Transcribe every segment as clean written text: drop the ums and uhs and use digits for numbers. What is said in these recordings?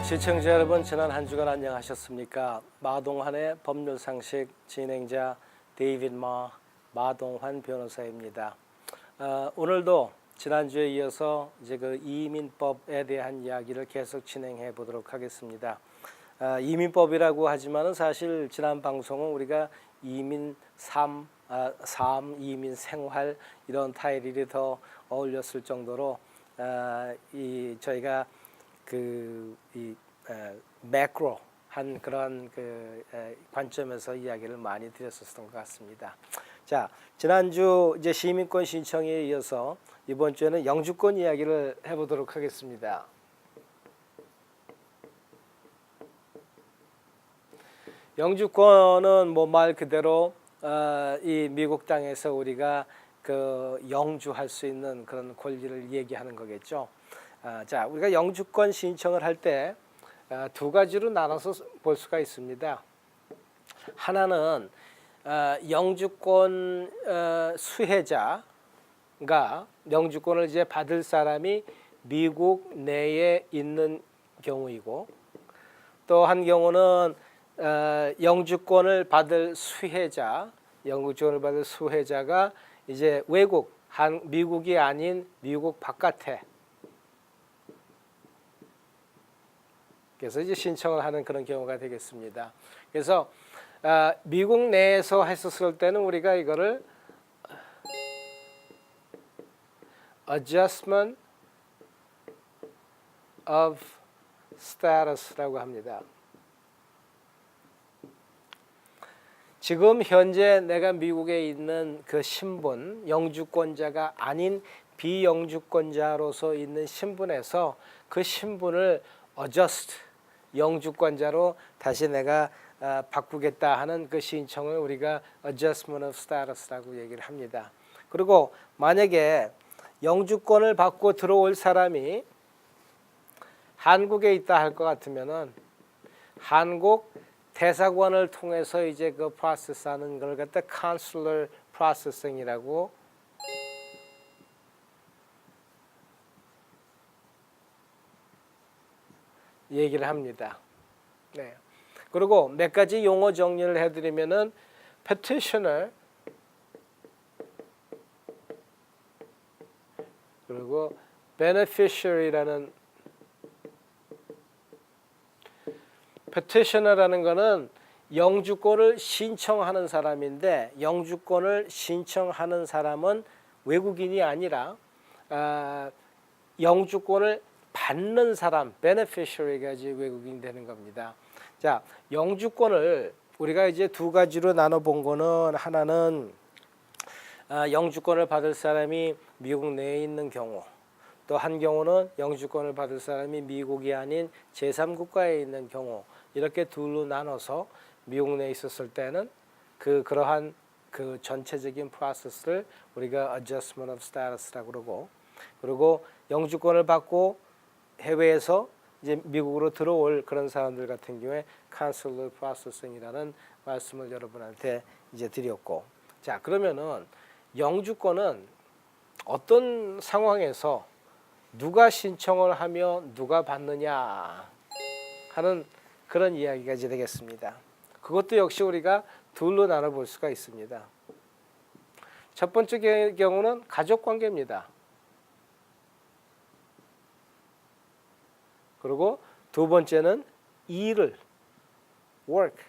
시청자 여러분, 지난 한 주간 안녕하셨습니까? 마동환의 법률상식 진행자 데이빗 마동환 변호사입니다. 오늘도 지난주에 이어서 이제 그 이민법에 대한 이야기를 계속 진행해 보도록 하겠습니다. 이민법이라고 하지만은 사실 지난 방송은 우리가 이민 삶, 이민 생활 이런 타이틀이 더 어울렸을 정도로 저희가 매크로 한 그런 관점에서 이야기를 많이 드렸었던 것 같습니다. 자, 지난주 이제 시민권 신청에 이어서 이번 주에는 영주권 이야기를 해보도록 하겠습니다. 영주권은 뭐 말 그대로 이 미국 땅에서 우리가 영주할 수 있는 그런 권리를 얘기하는 거겠죠. 자, 우리가 영주권 신청을 할 때 두 가지로 나눠서 볼 수가 있습니다. 하나는 영주권 수혜자가 영주권을 이제 받을 사람이 미국 내에 있는 경우이고, 또 한 경우는 영주권을 받을 수혜자가 이제 미국이 아닌 미국 바깥에, 그래서 이제 신청을 하는 그런 경우가 되겠습니다. 그래서 미국 내에서 했었을 때는 우리가 이거를 Adjustment of Status라고 합니다. 지금 현재 내가 미국에 있는 그 신분, 영주권자가 아닌 비영주권자로서 있는 신분에서 그 신분을 adjust, 영주권자로 다시 내가 바꾸겠다 하는 그 신청을 우리가 Adjustment of Status라고 얘기를 합니다. 그리고 만약에 영주권을 받고 들어올 사람이 한국에 있다 할 것 같으면은 한국 대사관을 통해서 이제 그 프로세스하는 걸 갖다 Consular Processing이라고 얘기를 합니다. 네. 그리고 몇 가지 용어 정리를 해드리면은 petitioner, 그리고 beneficiary라는, petitioner라는 거는 영주권을 신청하는 사람인데, 영주권을 신청하는 사람은 외국인이 아니라 영주권을 받는 사람, beneficiary가 이제 외국인이 되는 겁니다. 자, 영주권을 우리가 이제 두 가지로 나눠 본 거는, 하나는 영주권을 받을 사람이 미국 내에 있는 경우, 또 한 경우는 영주권을 받을 사람이 미국이 아닌 제3국가에 있는 경우, 이렇게 둘로 나눠서 미국 내에 있었을 때는 그러한 그 전체적인 프로세스를 우리가 Adjustment of Status라고 그러고, 그리고 영주권을 받고 해외에서 이제 미국으로 들어올 그런 사람들 같은 경우에 Consular Processing이라는 말씀을 여러분한테 이제 드렸고, 자, 그러면은 영주권은 어떤 상황에서 누가 신청을 하며 누가 받느냐 하는 그런 이야기가 이제 되겠습니다. 그것도 역시 우리가 둘로 나눠볼 수가 있습니다. 첫 번째 경우는 가족관계입니다. 그리고 두 번째는 일을, work,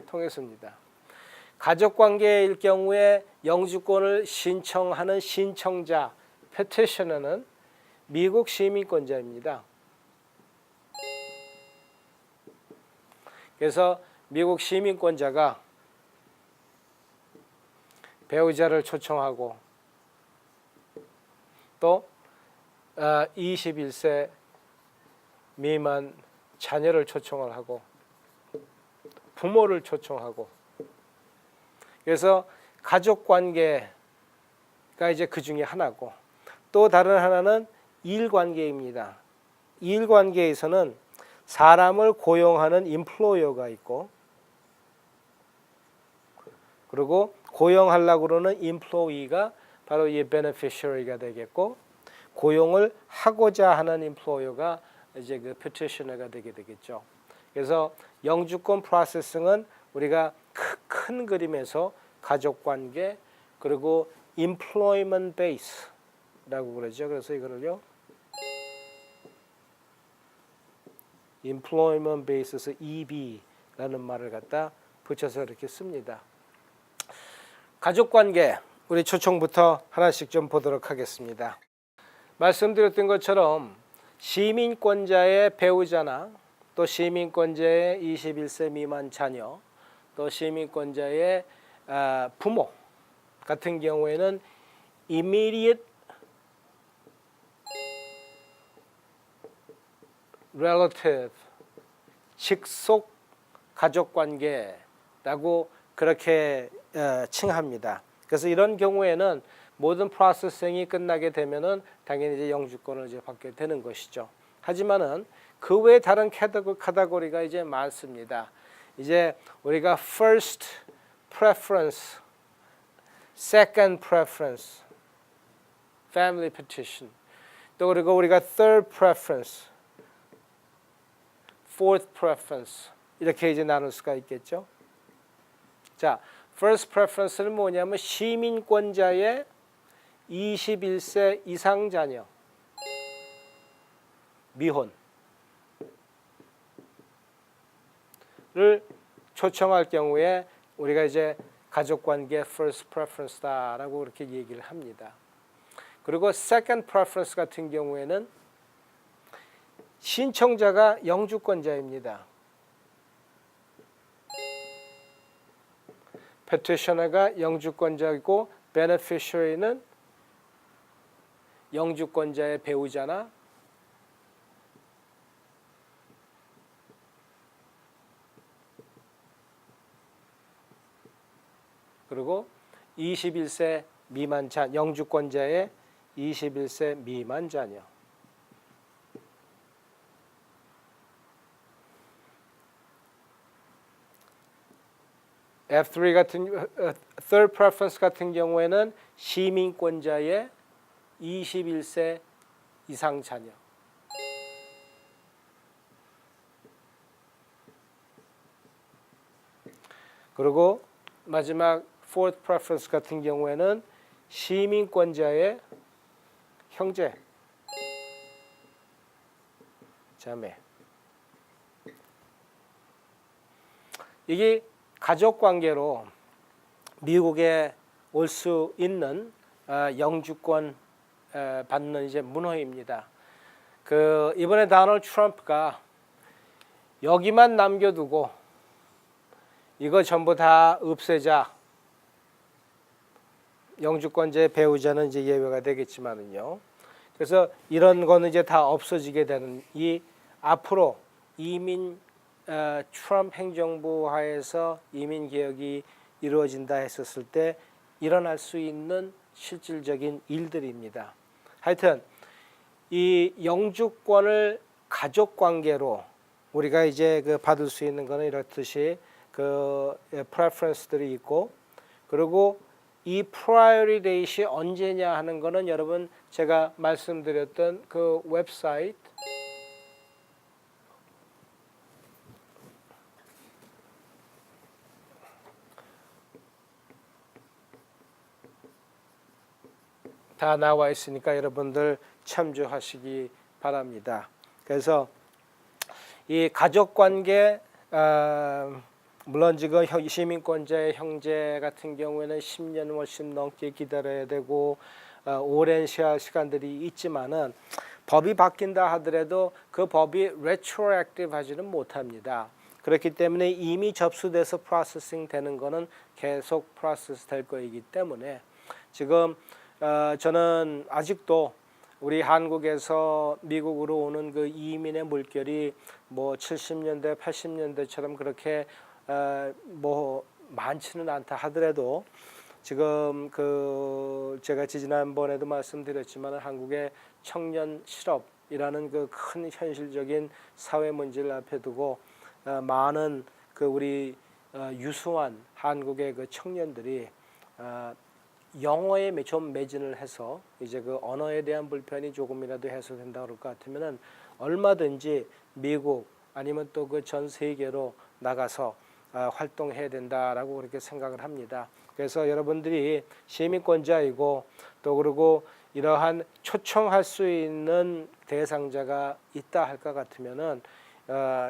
통해서입니다. 가족관계일 경우에 영주권을 신청하는 신청자, petitioner는 미국 시민권자입니다. 그래서 미국 시민권자가 배우자를 초청하고, 또 21세 미만 자녀를 초청을 하고, 부모를 초청하고, 그래서 가족관계가 이제 그 중에 하나고, 또 다른 하나는 일관계입니다. 일관계에서는 사람을 고용하는 employer가 있고, 그리고 고용하려고 그러는 employee가 바로 이 beneficiary가 되겠고, 고용을 하고자 하는 임플로이어가 이제 그 petitioner가 되게 되겠죠. 그래서 영주권 프로세싱은 우리가 큰 그림에서 가족관계 그리고 employment base라고 그러죠. 그래서 이거를요 employment base에서 EB라는 말을 갖다 붙여서 이렇게 씁니다. 가족관계 우리 초청부터 하나씩 좀 보도록 하겠습니다. 말씀드렸던 것처럼 시민권자의 배우자나 또 시민권자의 21세 미만 자녀 또 시민권자의 부모 같은 경우에는 immediate relative 직속 가족관계라고 그렇게 칭합니다. 그래서 이런 경우에는 모든 프로세싱이 끝나게 되면은 당연히 이제 영주권을 이제 받게 되는 것이죠. 하지만은 그 외에 다른 카테고리가 이제 많습니다. 이제 우리가 first preference, second preference, family petition, 또 그리고 우리가 third preference, fourth preference 이렇게 이제 나눌 수가 있겠죠. 자, first preference는 뭐냐면 시민권자의 21세 이상 자녀, 미혼을 초청할 경우에 우리가 이제 가족관계 first preference다라고 그렇게 얘기를 합니다. 그리고 second preference 같은 경우에는 신청자가 영주권자입니다. petitioner가 영주권자이고 beneficiary는 영주권자의 배우자나 그리고 21세 미만 영주권자의 21세 미만 자녀. F3 같은 third preference 같은 경우에는 시민권자의 21세 이상 자녀. 그리고 마지막 fourth preference 같은 경우에는 시민권자의 형제, 자매. 이게 가족관계로 미국에 올 수 있는 영주권 받는 이제 문호입니다. 그 이번에 도널드 트럼프가 여기만 남겨두고 이거 전부 다 없애자. 영주권자의 배우자는 이제 예외가 되겠지만은요. 그래서 이런 거는 이제 다 없어지게 되는 이 앞으로 이민 트럼프 행정부 하에서 이민 개혁이 이루어진다 했었을 때 일어날 수 있는 실질적인 일들입니다. 하여튼 이 영주권을 가족 관계로 우리가 이제 그 받을 수 있는 거는 이렇듯이 그 프레퍼런스들이 있고 그리고 이 프라이어리 데이트이 언제냐 하는 거는 여러분 제가 말씀드렸던 그 웹사이트 다 나와 있으니까 여러분들 참조하시기 바랍니다. 그래서 이 가족관계 물론 지금 시민권자의 형제 같은 경우에는 10년 훨씬 넘게 기다려야 되고 오랜 시간들이 있지만은 법이 바뀐다 하더라도 그 법이 retroactive 하지는 못합니다. 그렇기 때문에 이미 접수돼서 프로세싱 되는 거는 계속 프로세스 될 거이기 때문에 지금 저는 아직도 우리 한국에서 미국으로 오는 그 이민의 물결이 뭐 70년대, 80년대처럼 그렇게 뭐 많지는 않다 하더라도 지금 그 제가 지난번에도 말씀드렸지만 한국의 청년 실업이라는 그 큰 현실적인 사회 문제를 앞에 두고 많은 그 우리 유수한 한국의 그 청년들이 영어에 좀 매진을 해서 이제 그 언어에 대한 불편이 조금이라도 해소된다 그럴 것 같으면은 얼마든지 미국 아니면 또 그 전 세계로 나가서 활동해야 된다라고 그렇게 생각을 합니다. 그래서 여러분들이 시민권자이고 또 그리고 이러한 초청할 수 있는 대상자가 있다 할 것 같으면은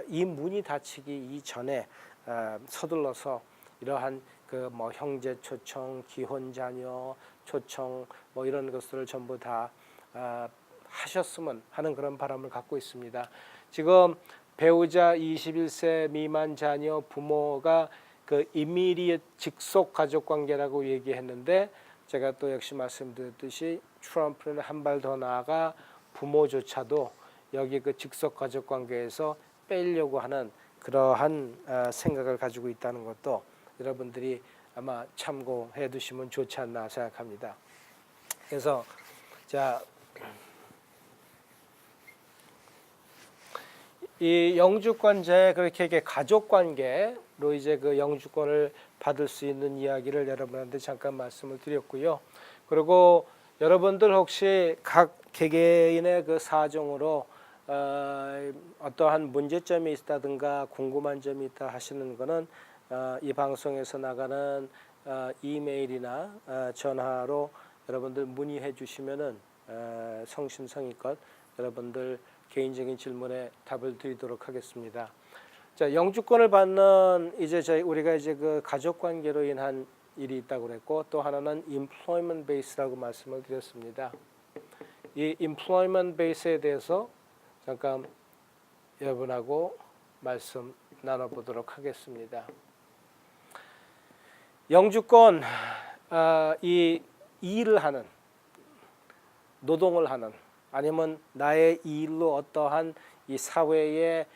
이 문이 닫히기 이전에 서둘러서 이러한 그 뭐 형제 초청, 기혼 자녀 초청 뭐 이런 것들을 전부 다 하셨으면 하는 그런 바람을 갖고 있습니다. 지금 배우자 21세 미만 자녀 부모가 그 이미디엇 직속 가족 관계라고 얘기했는데 제가 또 역시 말씀드렸듯이 트럼프는 한 발 더 나아가 부모조차도 여기 그 직속 가족 관계에서 빼려고 하는 그러한 생각을 가지고 있다는 것도 여러분들이 아마 참고해 두시면 좋지 않나 생각합니다. 그래서 자, 이 영주권자의 그렇게 가족 관계로 이제 그 영주권을 받을 수 있는 이야기를 여러분한테 잠깐 말씀을 드렸고요. 그리고 여러분들 혹시 각 개개인의 그 사정으로 어떠한 문제점이 있다든가 궁금한 점이 있다 하시는 거는 이 방송에서 나가는 이메일이나 전화로 여러분들 문의해 주시면은 성심성의껏 여러분들 개인적인 질문에 답을 드리도록 하겠습니다. 자, 영주권을 받는 이제 우리가 이제 그 가족 관계로 인한 일이 있다고 그랬고 또 하나는 employment base라고 말씀을 드렸습니다. 이 employment base에 대해서 잠깐 여러분하고 말씀 나눠보도록 하겠습니다. 영주권 이 일을 하는 노동을 하는 아니면 나의 일로 어떠한 이 사회에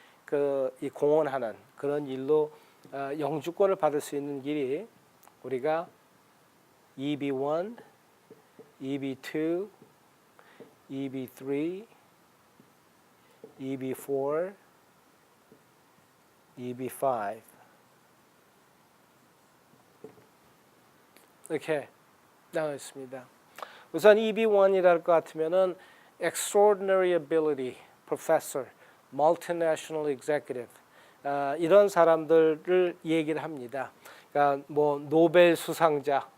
이 공헌하는 그런 일로 영주권을 받을 수 있는 길이 우리가 EB1, EB2, EB3, EB4, EB5 이렇게 나와 있습니다. 우선 EB1이라 할 것 같으면은 Extraordinary Ability Professor, Multinational Executive 이런 사람들을 얘기를 합니다. 그러니까 뭐 노벨 수상자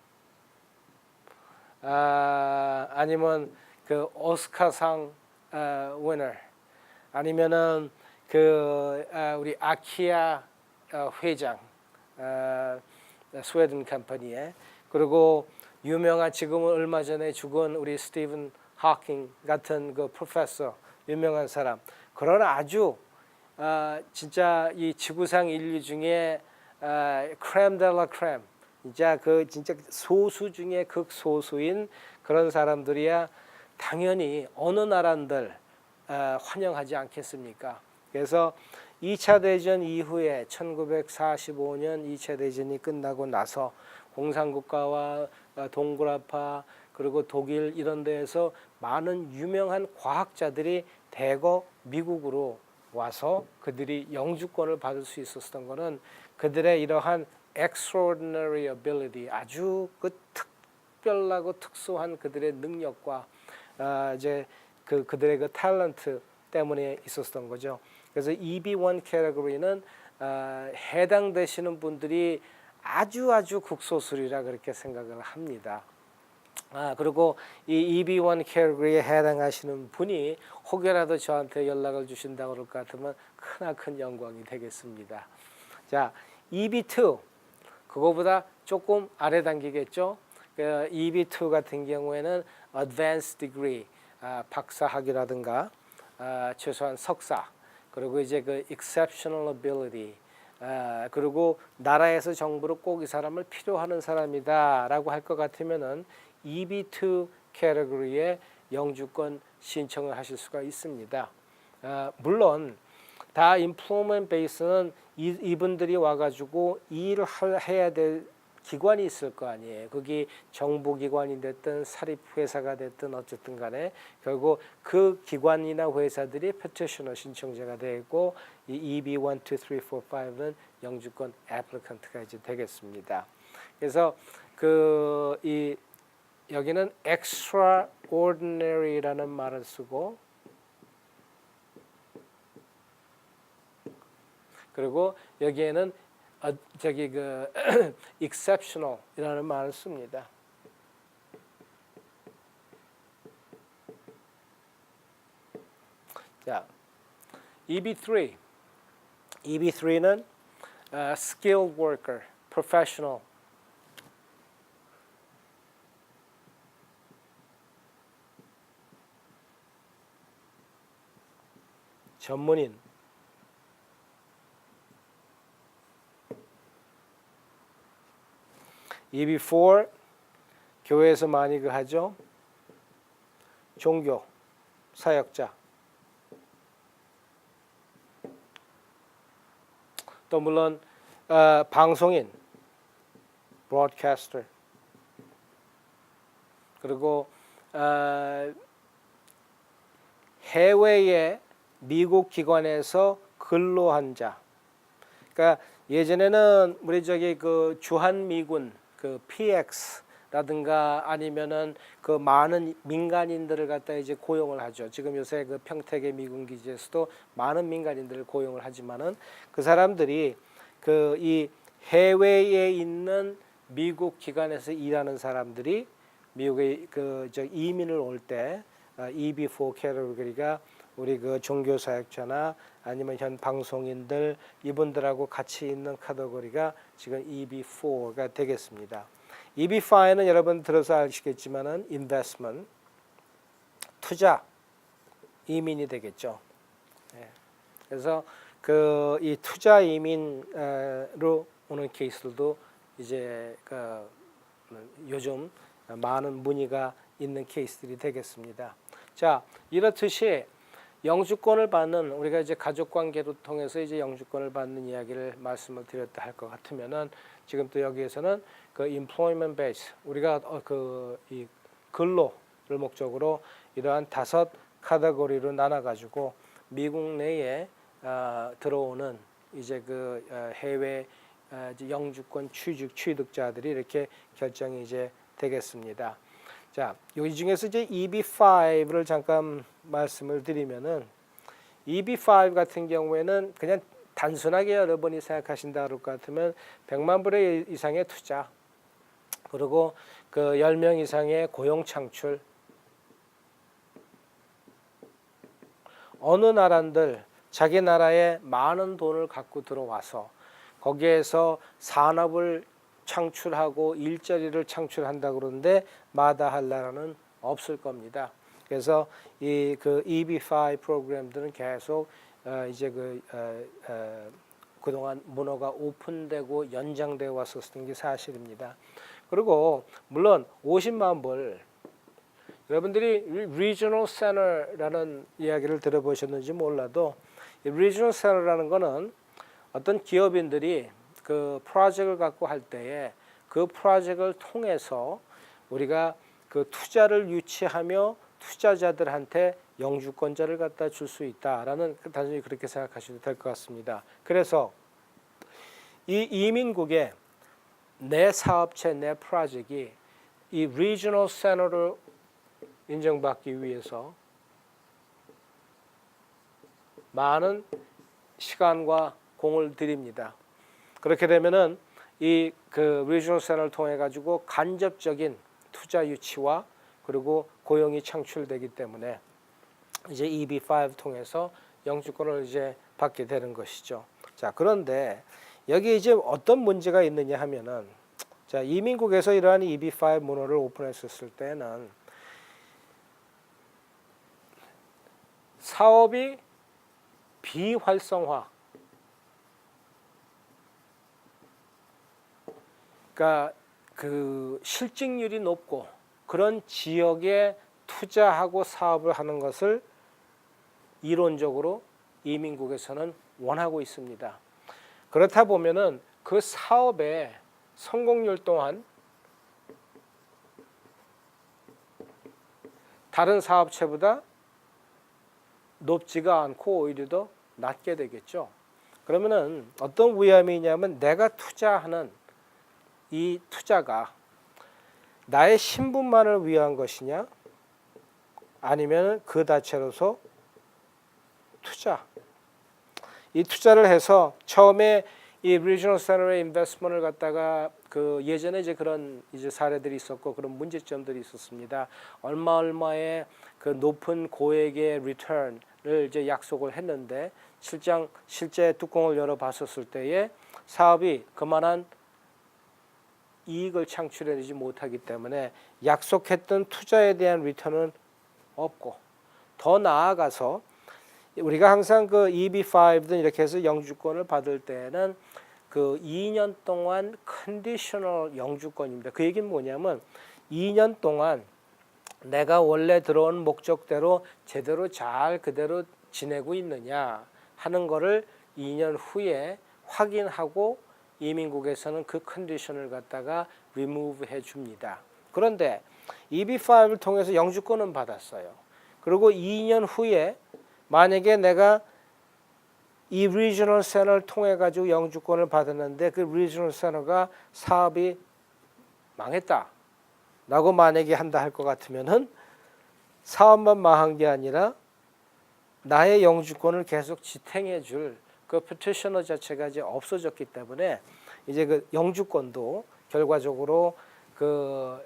아니면 그 오스카상 winner 아니면은 그 우리 아키아 회장 스웨덴 컴퍼니에 그리고 유명한 지금은 얼마 전에 죽은 우리 스티븐 하킹 같은 그 프로페서 유명한 사람 그런 아주 진짜 이 지구상 인류 중에 크렘 델라 크렘 진짜 그 진짜 소수 중에 극소수인 그런 사람들이야 당연히 어느 나라들 환영하지 않겠습니까? 그래서 2차 대전 이후에 1945년 2차 대전이 끝나고 나서 공산국가와 동굴아파 그리고 독일 이런 데에서 많은 유명한 과학자들이 대거 미국으로 와서 그들이 영주권을 받을 수 있었던 것은 그들의 이러한 extraordinary ability 아주 그 특별하고 특수한 그들의 능력과 이제 그들의 그 탤런트 때문에 있었던 거죠. 그래서 EB1 캐터고리는 해당되시는 분들이 아주 극소수리라 그렇게 생각을 합니다. 그리고 이 EB1 캐터고리에 해당하시는 분이 혹여라도 저한테 연락을 주신다고 그럴 것 같으면 크나큰 영광이 되겠습니다. 자, EB2 그거보다 조금 아래 단계겠죠. EB2 같은 경우에는 Advanced Degree 박사학위라든가 최소한 석사 그리고 이제 그 Exceptional Ability 그리고 나라에서 정부로 꼭 이 사람을 필요하는 사람이다라고 할 것 같으면은 EB2 캐터고리에 영주권 신청을 하실 수가 있습니다. 물론 다 employment base는 이분들이 와가지고 일을 해야 될 기관이 있을 거 아니에요. 거기 정부기관이 됐든 사립회사가 됐든 어쨌든 간에 결국 그 기관이나 회사들이 petitioner 신청자가 되고 이 EB1, 2, 3, 4, 5는 영주권 applicant가 이제 되겠습니다. 그래서 이 여기는 extraordinary라는 말을 쓰고 그리고 여기에는 저기 그 exceptional이라는 말을 씁니다. 자, EB3는 skilled worker, professional. 전문인. EB4 교회에서 많이 그 하죠. 종교 사역자. 또 물론 방송인 broadcaster. 그리고 해외의 미국 기관에서 근로한 자. 그러니까 예전에는 우리 저기 그 주한미군 그 PX라든가 아니면은 그 많은 민간인들을 갖다 이제 고용을 하죠. 지금 요새 그 평택의 미군 기지에서도 많은 민간인들을 고용을 하지만은 그 사람들이 그 이 해외에 있는 미국 기관에서 일하는 사람들이 미국에 그 저 이민을 올 때 EB4 캐터고리가 우리 그 종교사역자나 아니면 현 방송인들 이분들하고 같이 있는 카테고리가 지금 EB4가 되겠습니다. EB5는 여러분 들어서 아시겠지만은 investment 투자 이민이 되겠죠. 네. 그래서 그 이 투자 이민으로 오는 케이스들도 이제 그 요즘 많은 문의가 있는 케이스들이 되겠습니다. 자, 이렇듯이 영주권을 받는 우리가 이제 가족 관계를 통해서 이제 영주권을 받는 이야기를 말씀을 드렸다 할 것 같으면은 지금 또 여기에서는 그 employment base 우리가 그 이 근로를 목적으로 이러한 5 카테고리로 나눠 가지고 미국 내에 들어오는 이제 그 해외 영주권 취득자들이 이렇게 결정이 이제 되겠습니다. 자, 이 중에서 이제 EB5를 잠깐 말씀을 드리면은 EB5 같은 경우에는 그냥 단순하게 여러분이 생각하신다 그럴 것 같으면 100만 불의 이상의 투자 그리고 그 10명 이상의 고용 창출 어느 나라들 자기 나라에 많은 돈을 갖고 들어와서 거기에서 산업을 창출하고 일자리를 창출한다 그러는데 마다할 나라는 없을 겁니다. 그래서 이 그 EB5 프로그램들은 계속 이제 그동안 문호가 오픈되고 연장되어 왔었던 게 사실입니다. 그리고 물론 50만 불 여러분들이 Regional Center라는 이야기를 들어보셨는지 몰라도 Regional Center라는 거는 어떤 기업인들이 그 프로젝트를 갖고 할 때에 그 프로젝트를 통해서 우리가 그 투자를 유치하며 투자자들한테 영주권자를 갖다 줄 수 있다라는 단순히 그렇게 생각하셔도 될 것 같습니다. 그래서 이 이민국의 내 사업체, 내 프로젝트이 이 Regional Center로 인정받기 위해서 많은 시간과 공을 들입니다. 그렇게 되면은 이 그 Regional Center를 통해 가지고 간접적인 투자 유치와 그리고 고용이 창출되기 때문에 이제 EB5 통해서 영주권을 이제 받게 되는 것이죠. 자, 그런데 여기 이제 어떤 문제가 있느냐 하면은 자, 이민국에서 이러한 EB5 문호를 오픈했었을 때는 사업이 비활성화 그러니까 그 실직률이 높고 그런 지역에 투자하고 사업을 하는 것을 이론적으로 이민국에서는 원하고 있습니다. 그렇다 보면은 그 사업의 성공률 또한 다른 사업체보다 높지가 않고 오히려 더 낮게 되겠죠. 그러면은 어떤 위험이 있냐면 내가 투자하는 이 투자가 나의 신분만을 위한 것이냐 아니면 그 자체로서 투자. 이 투자를 해서 처음에 이 리지널 센터의 인베스트먼트를 갖다가 그 예전에 이제 그런 이제 사례들이 있었고 그런 문제점들이 있었습니다. 얼마의 그 높은 고액의 리턴을 이제 약속을 했는데 실제 뚜껑을 열어 봤었을 때에 사업이 그만한 이익을 창출해내지 못하기 때문에 약속했던 투자에 대한 리턴은 없고 더 나아가서 우리가 항상 그 EB5든 이렇게 해서 영주권을 받을 때는 그 2년 동안 컨디셔널 영주권입니다. 그 얘기는 뭐냐면 2년 동안 내가 원래 들어온 목적대로 제대로 잘 그대로 지내고 있느냐 하는 거를 2년 후에 확인하고 이민국에서는 그 컨디션을 갖다가 remove 해 줍니다. 그런데 EB5를 통해서 영주권은 받았어요. 그리고 2년 후에 만약에 내가 이 리지널 센터를 통해 가지고 영주권을 받았는데 그 리지널 센터가 사업이 망했다 라고 만약에 한다 할 것 같으면은 사업만 망한 게 아니라 나의 영주권을 계속 지탱해 줄 그 petitioner 자체가 이제 없어졌기 때문에 이제 그 영주권도 결과적으로 그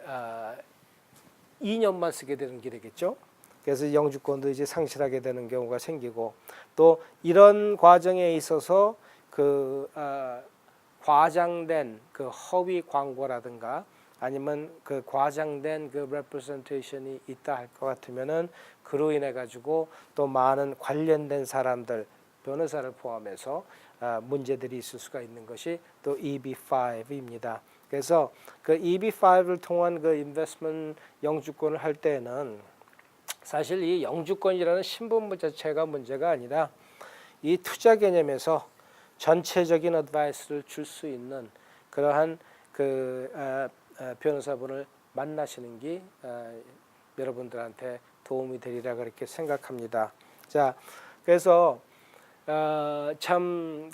2년만 쓰게 되는 게 되겠죠. 그래서 영주권도 이제 상실하게 되는 경우가 생기고 또 이런 과정에 있어서 그 과장된 그 허위 광고라든가 아니면 그 과장된 그 representation이 있다 할 것 같으면은 그로 인해 가지고 또 많은 관련된 사람들 변호사를 포함해서 문제들이 있을 수가 있는 것이 또 EB5입니다. 그래서 그 EB5를 통한 그 인베스트먼트 영주권을 할 때는 사실 이 영주권이라는 신분부 자체가 문제가 아니라 이 투자 개념에서 전체적인 어드바이스를 줄 수 있는 그러한 그 변호사분을 만나시는 게 여러분들한테 도움이 되리라 그렇게 생각합니다. 자, 그래서 참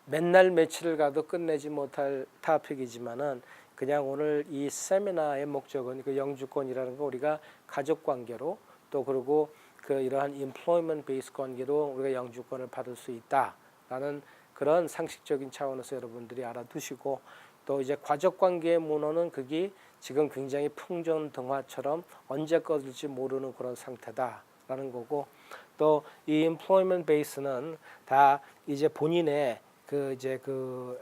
맨날 며칠을 가도 끝내지 못할 토픽이지만은 그냥 오늘 이 세미나의 목적은 그 영주권이라는 거 우리가 가족 관계로 또 그리고 그 이러한 employment based 관계로 우리가 영주권을 받을 수 있다라는 그런 상식적인 차원에서 여러분들이 알아두시고 또 이제 가족 관계의 문호는 그게 지금 굉장히 풍전등화처럼 언제 꺼질지 모르는 그런 상태다라는 거고 또 이 employment base는 다 이제 본인의 그 이제 그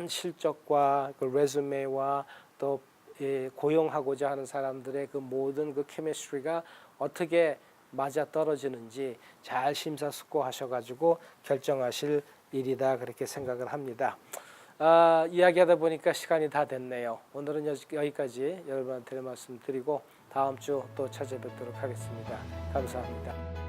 실적과 그 레주메와 또 고용하고자 하는 사람들의 그 모든 그 케미스트리가 어떻게 맞아 떨어지는지 잘 심사숙고하셔가지고 결정하실 일이다 그렇게 생각을 합니다. 이야기하다 보니까 시간이 다 됐네요. 오늘은 여기까지 여러분한테 말씀드리고 다음 주 또 찾아뵙도록 하겠습니다. 감사합니다.